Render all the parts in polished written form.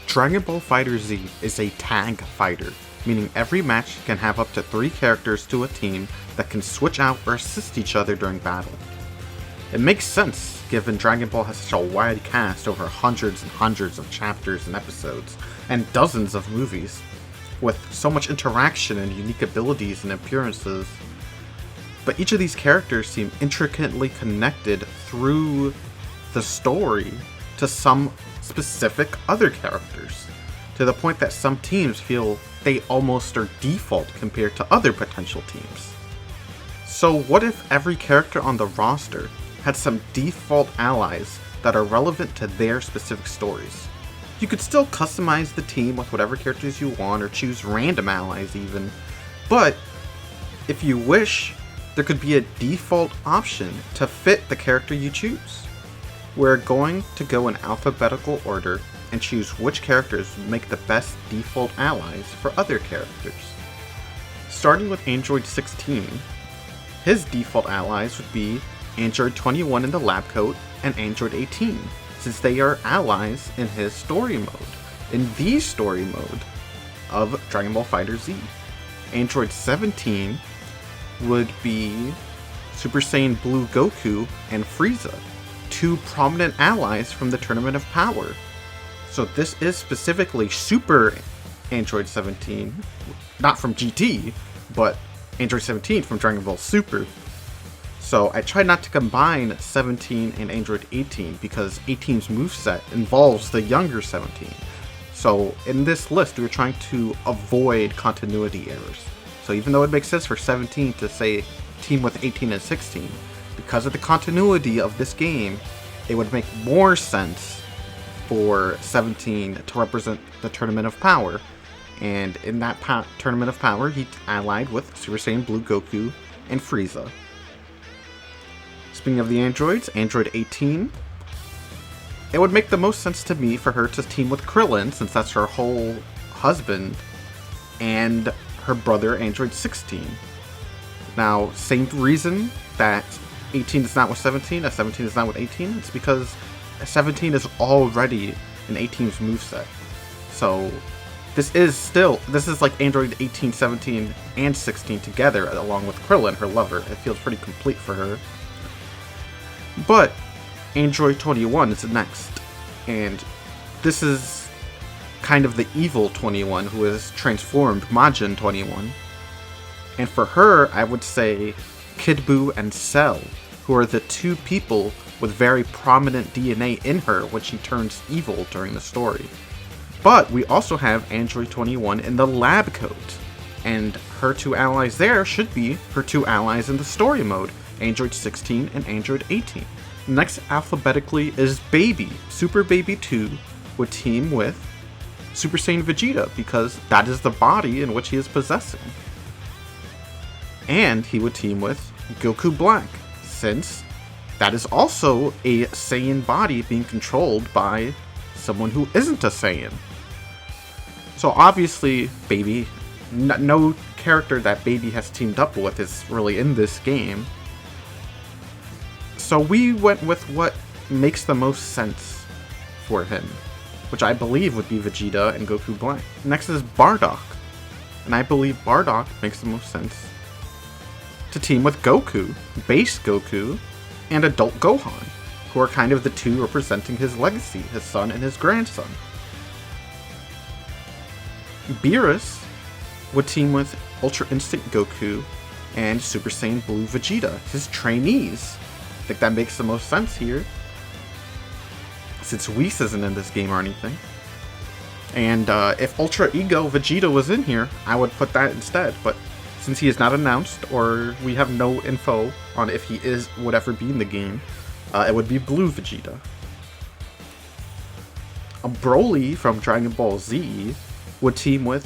Dragon Ball FighterZ is a tag fighter, meaning every match can have up to 3 characters to a team that can switch out or assist each other during battle. It makes sense, given Dragon Ball has such a wide cast over hundreds and hundreds of chapters and episodes, and dozens of movies, with so much interaction and unique abilities and appearances. But each of these characters seem intricately connected through the story to some specific other characters, to the point that some teams feel they almost are default compared to other potential teams. So what if every character on the roster had some default allies that are relevant to their specific stories? You could still customize the team with whatever characters you want, or choose random allies even, but if you wish, there could be a default option to fit the character you choose. We're going to go in alphabetical order and choose which characters would make the best default allies for other characters. Starting with Android 16, his default allies would be Android 21 in the lab coat and Android 18, since they are allies in his story mode, in the story mode of Dragon Ball FighterZ. Android 17 would be Super Saiyan Blue Goku and Frieza, 2 prominent allies from the Tournament of Power. So this is specifically Super Android 17, not from GT, but Android 17 from Dragon Ball Super. So I tried not to combine 17 and Android 18 because 18's moveset involves the younger 17. So in this list, we were trying to avoid continuity errors. So even though it makes sense for 17 to say team with 18 and 16, because of the continuity of this game, it would make more sense for 17 to represent the Tournament of Power. And in that Tournament of Power, he allied with Super Saiyan Blue Goku and Frieza. Speaking of the androids, Android 18, it would make the most sense to me for her to team with Krillin, since that's her whole husband, and her brother Android 16. Now, same reason that 18 is not with 17, as 17 is not with 18, it's because 17 is already in 18's moveset. So this is like Android 18, 17, and 16 together, along with Krillin, her lover. It feels pretty complete for her. But Android 21 is next, and this is kind of the evil 21 who has transformed Majin 21. And for her, I would say Kid Buu and Cell, who are the 2 people with very prominent DNA in her when she turns evil during the story. But we also have Android 21 in the lab coat, and her 2 allies there should be her 2 allies in the story mode, Android 16 and Android 18. Next alphabetically is Baby. Super Baby 2 would team with Super Saiyan Vegeta, because that is the body in which he is possessing. And he would team with Goku Black, since that is also a Saiyan body being controlled by someone who isn't a Saiyan. So obviously, Baby, no character that Baby has teamed up with is really in this game. So we went with what makes the most sense for him, which I believe would be Vegeta and Goku Black. Next is Bardock, and I believe Bardock makes the most sense to team with Goku, base Goku, and adult Gohan, who are kind of the 2 representing his legacy, his son and his grandson. Beerus would team with Ultra Instinct Goku and Super Saiyan Blue Vegeta, his trainees. I think that makes the most sense here, since Whis isn't in this game or anything. And if Ultra Ego Vegeta was in here, I would put that instead, but since he is not announced, or we have no info on if he would ever be in the game, it would be Blue Vegeta. A Broly from Dragon Ball Z would team with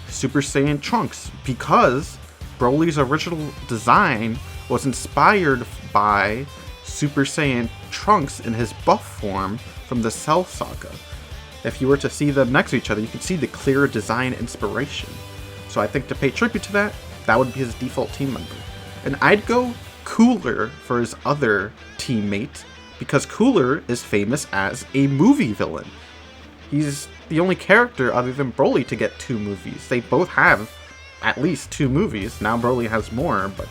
Super Saiyan Trunks, because Broly's original design was inspired by Super Saiyan Trunks in his buff form from the Cell Saga. If you were to see them next to each other, you could see the clear design inspiration. So I think to pay tribute to that, that would be his default team member. And I'd go Cooler for his other teammate, because Cooler is famous as a movie villain. he's the only character other than Broly to get 2 movies. They both have at least 2 movies. Now Broly has more, but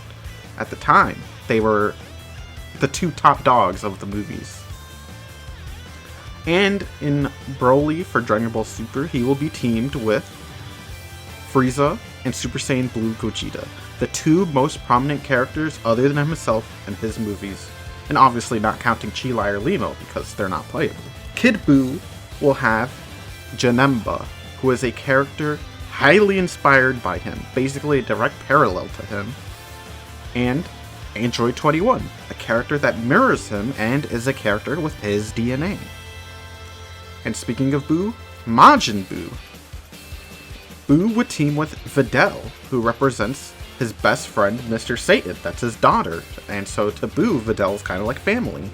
at the time, they were the 2 top dogs of the movies. And in Broly for Dragon Ball Super, he will be teamed with Frieza and Super Saiyan Blue Gogeta, the 2 most prominent characters other than himself in his movies, and obviously not counting Chi-Lai or Lino because they're not playable. Kid Buu will have Janemba, who is a character highly inspired by him, basically a direct parallel to him, and Android 21, a character that mirrors him and is a character with his DNA. And speaking of Buu, Majin Buu. Buu would team with Videl, who represents his best friend, Mr. Satan. That's his daughter. And so to Buu, Videl is kind of like family.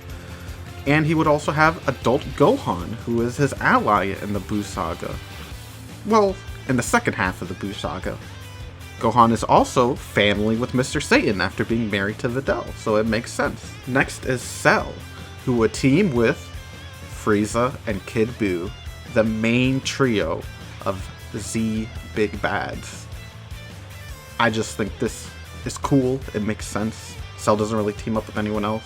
And he would also have adult Gohan, who is his ally in the Buu saga. Well, in the second half of the Buu saga. Gohan is also family with Mr. Satan after being married to Videl, so it makes sense. Next is Cell, who would team with Frieza and Kid Buu, the main trio of Z big bads. I just think this is cool, it makes sense. Cell doesn't really team up with anyone else.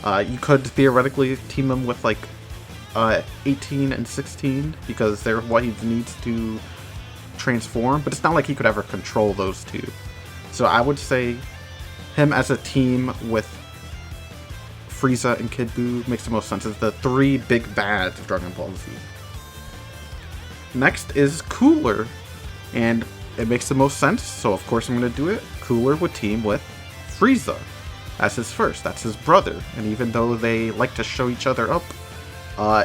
You could theoretically team him with like 18 and 16 because they're what he needs to transform, but it's not like he could ever control those 2. So I would say him as a team with Frieza and Kid Buu makes the most sense. It's the 3 big bads of Dragon Ball Z. Next is Cooler, and it makes the most sense, so of course I'm going to do it. Cooler would team with Frieza as his first. That's his brother, and even though they like to show each other up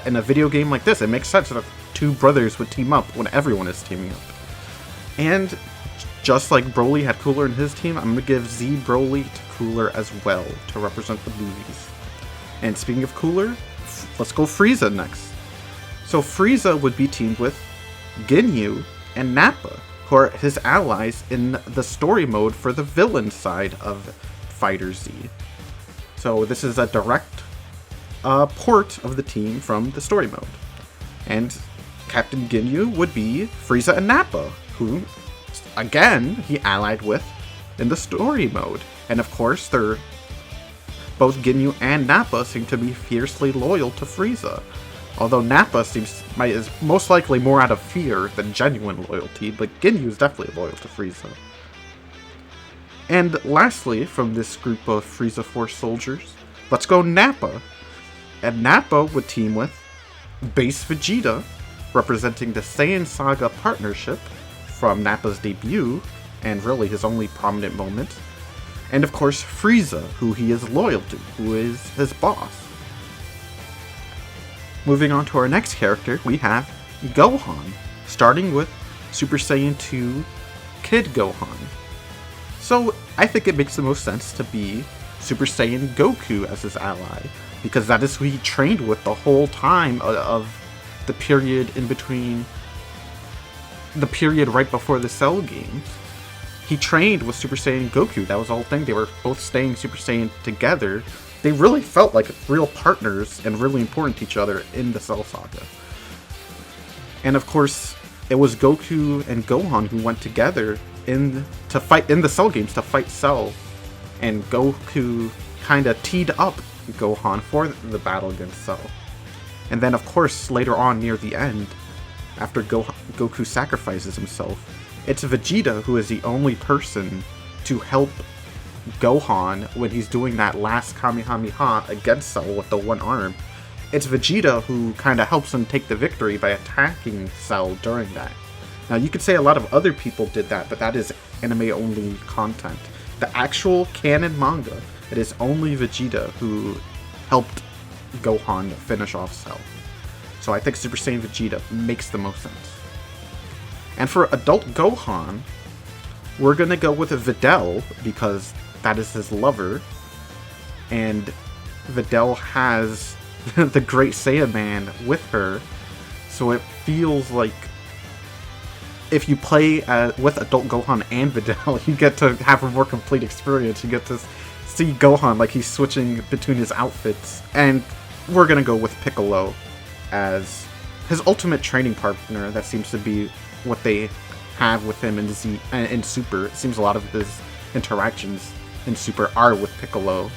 in a video game like this, it makes sense that 2 brothers would team up when everyone is teaming up. And just like Broly had Cooler in his team, I'm going to give Z Broly to Cooler as well to represent the movies. And speaking of Cooler, let's go Frieza next. So Frieza would be teamed with Ginyu and Nappa, who are his allies in the story mode for the villain side of FighterZ. So this is a direct port of the team from the story mode. And Captain Ginyu would be Frieza and Nappa, who, again, he allied with in the story mode. And of course, both Ginyu and Nappa seem to be fiercely loyal to Frieza. Although Nappa is most likely more out of fear than genuine loyalty, but Ginyu is definitely loyal to Frieza. And lastly, from this group of Frieza Force soldiers, let's go Nappa. And Nappa would team with Base Vegeta, representing the Saiyan Saga partnership from Nappa's debut, and really his only prominent moment. And of course Frieza, who he is loyal to, who is his boss. Moving on to our next character, we have Gohan, starting with Super Saiyan 2 Kid Gohan. So I think it makes the most sense to be Super Saiyan Goku as his ally, because that is who he trained with the whole time of the period in between, the period right before the Cell games. He trained with Super Saiyan Goku, that was the whole thing. They were both staying Super Saiyan together. They really felt like real partners and really important to each other in the Cell saga. And of course, it was Goku and Gohan who went together to fight in the Cell games to fight Cell. And Goku kind of teed up Gohan for the battle against Cell. And then of course, later on near the end, after Goku sacrifices himself, it's Vegeta who is the only person to help Gohan when he's doing that last Kamehameha against Cell with the one arm. It's Vegeta who kind of helps him take the victory by attacking Cell during that. Now you could say a lot of other people did that, but that is anime-only content. The actual canon manga, it is only Vegeta who helped Gohan finish off Cell. So I think Super Saiyan Vegeta makes the most sense. And for adult Gohan, we're gonna go with Videl because that is his lover, and Videl has the Great Saiyan Man with her, so it feels like if you play with adult Gohan and Videl, you get to have a more complete experience. You get to see Gohan like he's switching between his outfits, and we're gonna go with Piccolo as his ultimate training partner. That seems to be what they have with him in Super. It seems a lot of his interactions in Super are with Piccolo,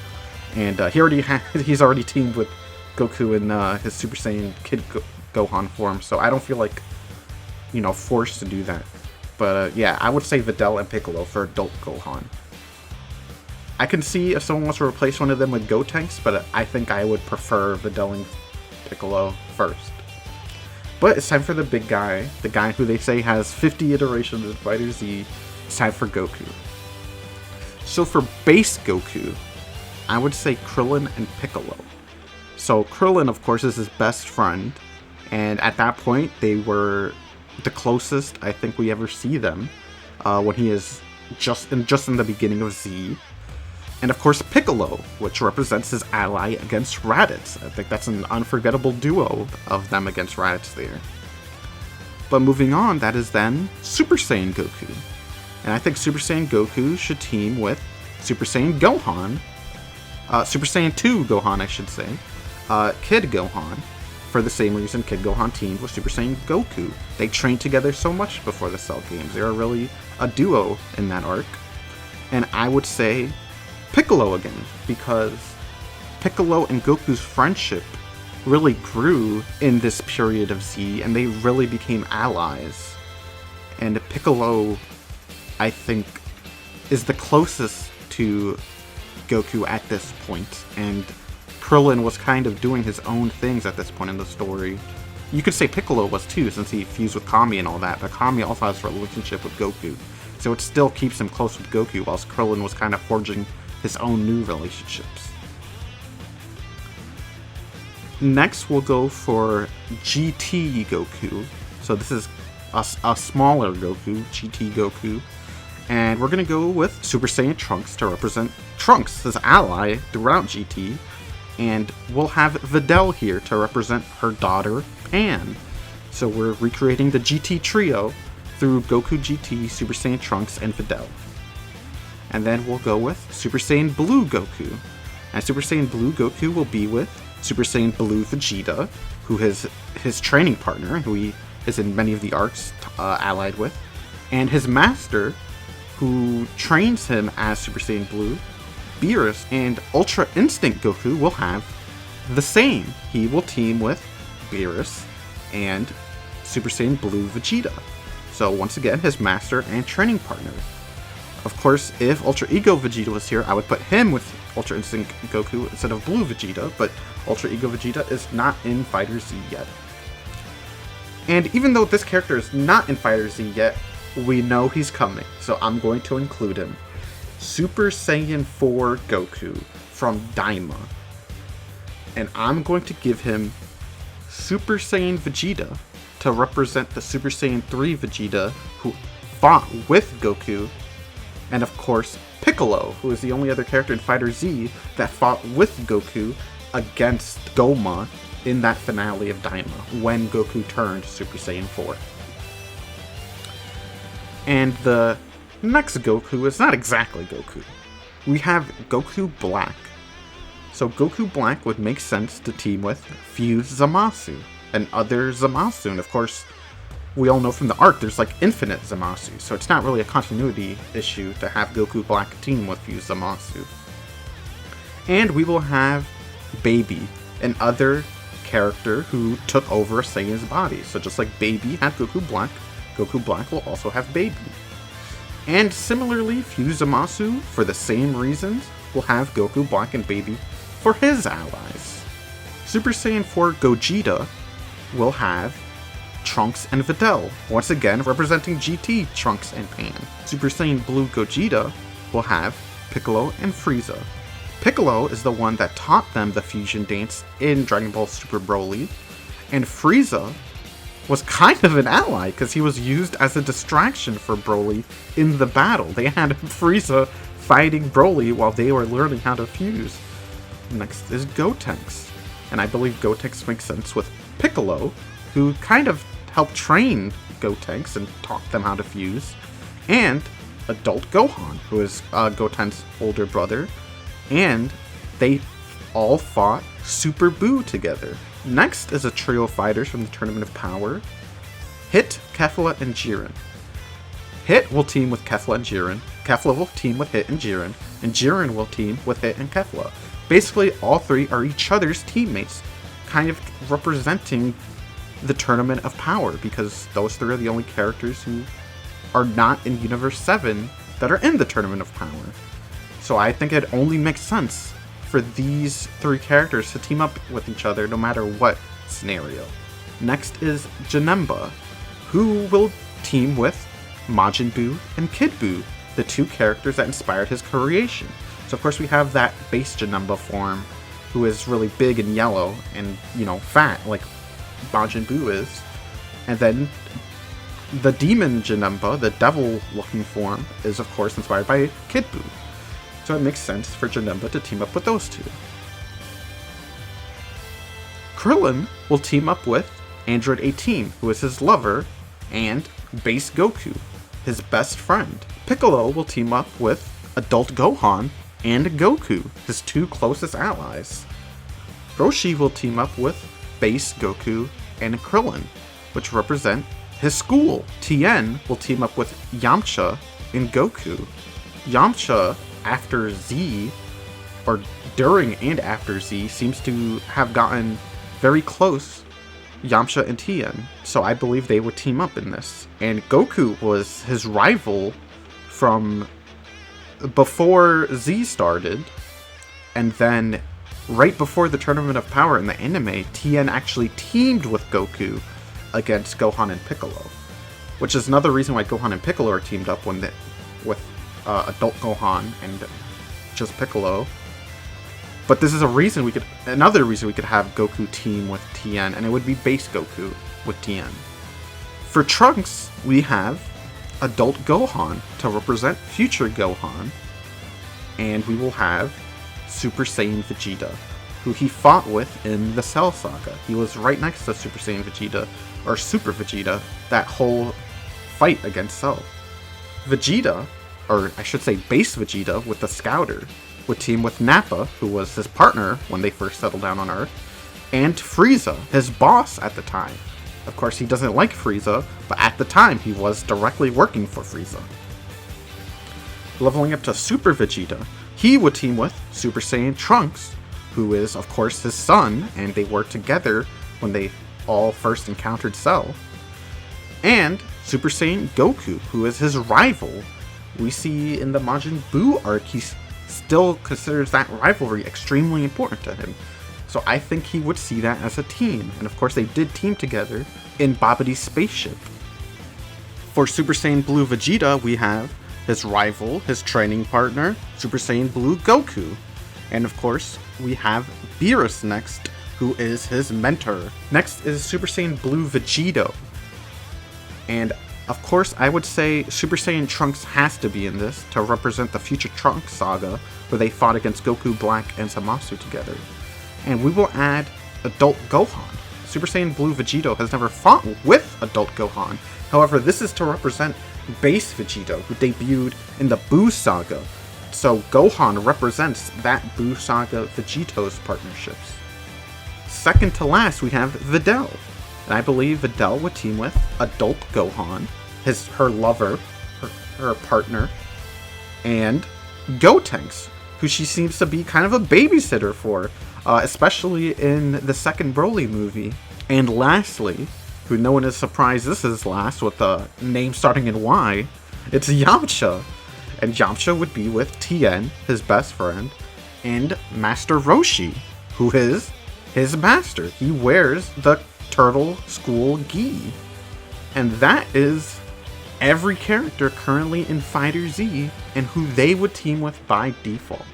and he's already teamed with Goku in his Super Saiyan Kid Gohan form. So I don't feel like, forced to do that. But yeah, I would say Videl and Piccolo for adult Gohan. I can see if someone wants to replace one of them with Gotenks, but I think I would prefer Videl and Piccolo first. But it's time for the big guy, the guy who they say has 50 iterations of FighterZ. It's time for Goku. So for base Goku, I would say Krillin and Piccolo. So Krillin, of course, is his best friend, and at that point, they were the closest I think we ever see them when he is just in the beginning of Z. And of course Piccolo, which represents his ally against Raditz. I think that's an unforgettable duo of them against Raditz there. But moving on, that is then Super Saiyan Goku. And I think Super Saiyan Goku should team with Super Saiyan Gohan, Super Saiyan 2 Gohan I should say, Kid Gohan, for the same reason Kid Gohan teamed with Super Saiyan Goku. They trained together so much before the Cell games. They are really a duo in that arc. And I would say Piccolo again, because Piccolo and Goku's friendship really grew in this period of Z, and they really became allies. And Piccolo, I think, is the closest to Goku at this point, and Krillin was kind of doing his own things at this point in the story. You could say Piccolo was too, since he fused with Kami and all that, but Kami also has a relationship with Goku, so it still keeps him close with Goku, whilst Krillin was kind of forging his own new relationships. Next, we'll go for GT Goku. So this is a smaller Goku, GT Goku. And we're going to go with Super Saiyan Trunks to represent Trunks, his ally throughout GT. And we'll have Videl here to represent her daughter, Pan. So we're recreating the GT trio through Goku GT, Super Saiyan Trunks, and Videl. And then we'll go with Super Saiyan Blue Goku. And Super Saiyan Blue Goku will be with Super Saiyan Blue Vegeta, who is his training partner, who he is in many of the arcs allied with, and his master, who trains him as Super Saiyan Blue, Beerus. And Ultra Instinct Goku will have the same. He will team with Beerus and Super Saiyan Blue Vegeta. So once again, his master and training partner. Of course, if Ultra Ego Vegeta was here, I would put him with Ultra Instinct Goku instead of Blue Vegeta, but Ultra Ego Vegeta is not in FighterZ yet. And even though this character is not in FighterZ yet, we know he's coming, so I'm going to include him. Super Saiyan 4 Goku from Daima. And I'm going to give him Super Saiyan Vegeta to represent the Super Saiyan 3 Vegeta who fought with Goku. And of course, Piccolo, who is the only other character in FighterZ that fought with Goku against Goma in that finale of Daima, when Goku turned Super Saiyan 4. And the next Goku is not exactly Goku. We have Goku Black. So Goku Black would make sense to team with Fused Zamasu and other Zamasu. And of course, we all know from the arc there's like infinite Zamasu, so it's not really a continuity issue to have Goku Black team with Fused Zamasu. And we will have Baby, an other character who took over a Saiyan's body. So just like Baby had Goku Black will also have Baby. And similarly, Fused Zamasu, for the same reasons, will have Goku Black and Baby for his allies. Super Saiyan 4 Gogeta will have Trunks and Videl, once again representing GT Trunks and Pan. Super Saiyan Blue Gogeta will have Piccolo and Frieza. Piccolo is the one that taught them the fusion dance in Dragon Ball Super Broly, and Frieza was kind of an ally because he was used as a distraction for Broly in the battle. They had Frieza fighting Broly while they were learning how to fuse. Next is Gotenks, and I believe Gotenks makes sense with Piccolo, who kind of helped train Gotenks and taught them how to fuse, and adult Gohan, who is Goten's older brother, and they all fought Super Buu together. Next is a trio of fighters from the Tournament of Power. Hit, Kefla, and Jiren. Hit will team with Kefla and Jiren. Kefla will team with Hit and Jiren will team with Hit and Kefla. Basically, all three are each other's teammates, kind of representing the Tournament of Power, because those three are the only characters who are not in Universe 7 that are in the Tournament of Power. So I think it only makes sense for these three characters to team up with each other no matter what scenario. Next is Janemba, who will team with Majin Buu and Kid Buu, the two characters that inspired his creation. So of course we have that base Janemba form, who is really big and yellow and, fat like Majin Buu is. And then the demon Janemba, the devil-looking form, is of course inspired by Kid Buu. So it makes sense for Janemba to team up with those two. Krillin will team up with Android 18, who is his lover, and base Goku, his best friend. Piccolo will team up with adult Gohan and Goku, his two closest allies. Roshi will team up with base Goku and Krillin, which represent his school. Tien will team up with Yamcha and Goku. Yamcha, after Z, or during and after Z, seems to have gotten very close, Yamcha and Tien, so I believe they would team up in this. And Goku was his rival from before Z started, and then right before the Tournament of Power in the anime, Tien actually teamed with Goku against Gohan and Piccolo, which is another reason why Gohan and Piccolo are teamed up with adult Gohan and just Piccolo. But this is another reason we could have Goku team with Tien, and it would be base Goku with Tien. For Trunks, we have adult Gohan to represent future Gohan, and we will have Super Saiyan Vegeta, who he fought with in the Cell Saga. He was right next to Super Saiyan Vegeta, or Super Vegeta, that whole fight against Cell. Vegeta, or I should say base Vegeta with the Scouter, would team with Nappa, who was his partner when they first settled down on Earth, and Frieza, his boss at the time. Of course, he doesn't like Frieza, but at the time he was directly working for Frieza. Leveling up to Super Vegeta, he would team with Super Saiyan Trunks, who is, of course, his son, and they worked together when they all first encountered Cell. And Super Saiyan Goku, who is his rival. We see in the Majin Buu arc, he still considers that rivalry extremely important to him. So I think he would see that as a team. And of course they did team together in Babidi's spaceship. For Super Saiyan Blue Vegeta, we have his rival, his training partner, Super Saiyan Blue Goku. And of course, we have Beerus next, who is his mentor. Next is Super Saiyan Blue Vegito. And of course, I would say Super Saiyan Trunks has to be in this to represent the future Trunks saga, where they fought against Goku, Black, and Zamasu together. And we will add adult Gohan. Super Saiyan Blue Vegito has never fought with adult Gohan. However, this is to represent base Vegito, who debuted in the Buu saga. So Gohan represents that Buu saga Vegito's partnerships. Second to last, we have Videl. And I believe Videl would team with adult Gohan, her lover, her partner, and Gotenks, who she seems to be kind of a babysitter for, especially in the second Broly movie. And lastly, who no one is surprised this is last with a name starting in Y, it's Yamcha. And Yamcha would be with Tien, his best friend, and Master Roshi, who is his master. He wears the Turtle School Gi. And that is every character currently in FighterZ and who they would team with by default.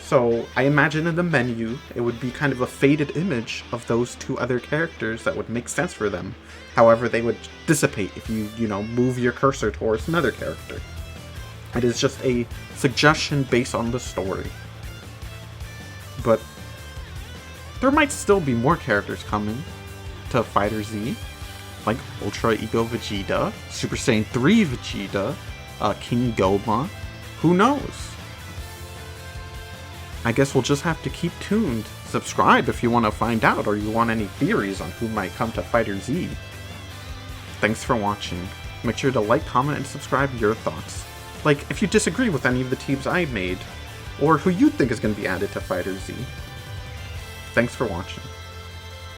So I imagine in the menu, it would be kind of a faded image of those two other characters that would make sense for them. However, they would dissipate if you move your cursor towards another character. It is just a suggestion based on the story. But there might still be more characters coming to FighterZ, like Ultra Ego Vegeta, Super Saiyan 3 Vegeta, King Goma. Who knows? I guess we'll just have to keep tuned Subscribe if you want to find out or you want any theories on who might come to FighterZ. Thanks for watching. Make sure to like, comment, and subscribe your thoughts. Like, if you disagree with any of the teams I made, or who you think is going to be added to FighterZ. Thanks for watching.